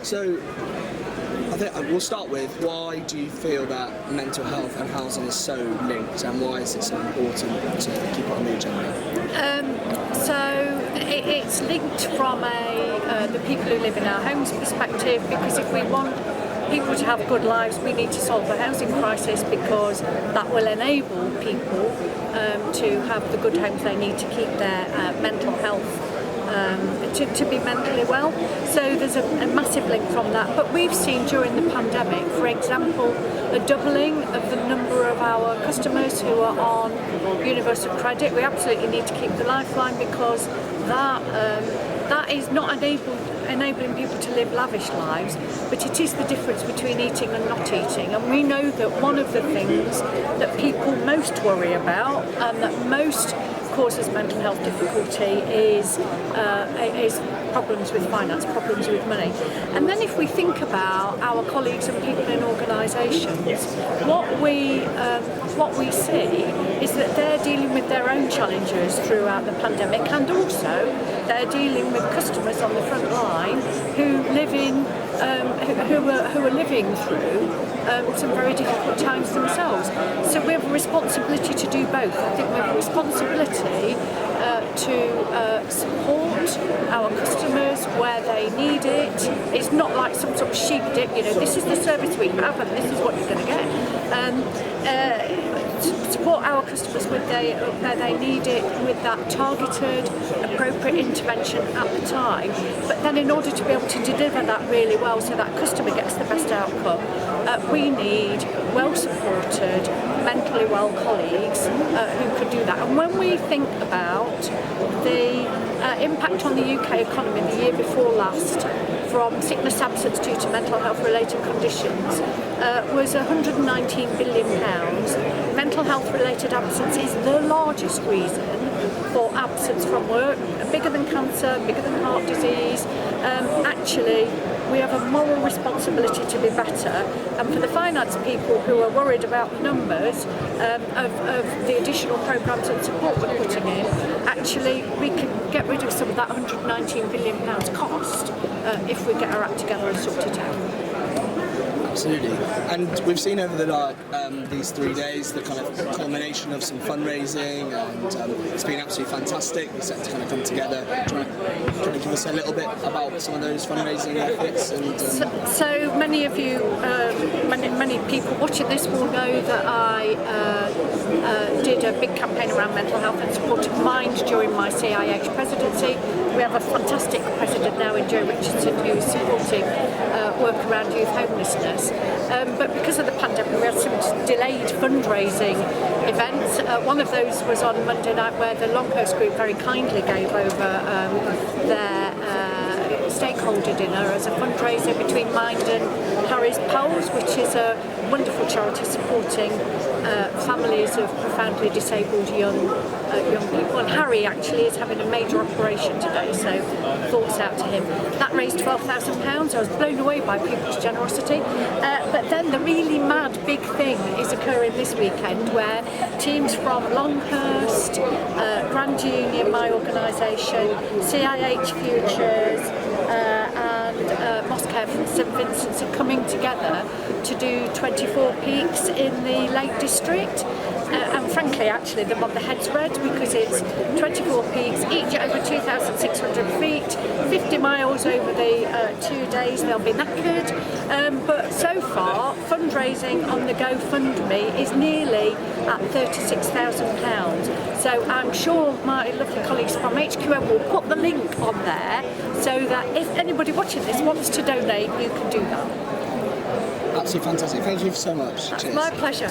So I think we'll start with, why do you feel that mental health and housing is so linked, and why is it so important to keep it on the agenda? It's linked from the people who live in our homes perspective, because if we want people to have good lives, we need to solve the housing crisis, because that will enable people to have the good homes they need to keep their mental health to be mentally well. So there's a massive link from that. But we've seen during the pandemic, for example, a doubling of the number of our customers who are on universal credit. We absolutely need to keep the lifeline, because that is not enabling people to live lavish lives, but it is the difference between eating and not eating. And we know that one of the things that people most worry about and that most causes mental health difficulty is problems with finance, problems with money. And then if we think about our colleagues and people in organisations, what we see is that they're dealing with their own challenges throughout the pandemic, and also they're dealing with customers on the front line who live in who are living through some very difficult times themselves. So we have a responsibility to do both. I think we have a responsibility to support our customers where they need it. It's not like some sort of sheep dip, this is the service we have and this is what you're going to get. To support our customers where they need it with that targeted, appropriate intervention at the time. But then in order to be able to deliver that really well so that customer gets the best outcome, we need well-supported, mentally well colleagues who can do that. And when we think about the impact on the UK economy the year before last from sickness absence due to mental health related conditions was £119 billion. Mental health related absence is the largest reason for absence from work, bigger than cancer, bigger than heart disease. Actually, we have a moral responsibility to be better, and for the finance people who are worried about the numbers of the additional programmes and support we're putting in, actually we can get rid of some of that £119 billion cost if we get our act together and sort it out. Absolutely. And we've seen over these 3 days the kind of culmination of some fundraising, and it's been absolutely fantastic. We set to kind of come together. Trying to give us a little bit about some of those fundraising efforts. And so many of you, many people watching this will know that I did a big campaign around mental health and support of mind during my CIH presidency. We have a fantastic president now in Jo Richardson who's supporting work around youth homelessness. But because of the pandemic, we had some delayed fundraising events. One of those was on Monday night, where the Longhurst Group very kindly gave over their stakeholder dinner as a fundraiser between Mind and Harry's Poles, which is a wonderful charity supporting families of profoundly disabled young people. And Harry actually is having a major operation today, so thoughts out to him. That raised £12,000. I was blown away by people's generosity. But then the really mad big thing is occurring this weekend, where teams from Longhurst, Grand Union, my organisation, CIH Futures, and Moscow from St Vincent's are coming together to do 24 peaks in the Lake District. And frankly, actually, they're on the heads red, because it's 24 peaks, each over 2,600 feet, 50 miles over the 2 days. They'll be knackered. But so far, fundraising on the GoFundMe is nearly at £36,000. So I'm sure my lovely colleagues from HQM will put the link on there, so that if anybody watching this wants to donate, you can do that. Absolutely fantastic. Thank you so much. That's my pleasure.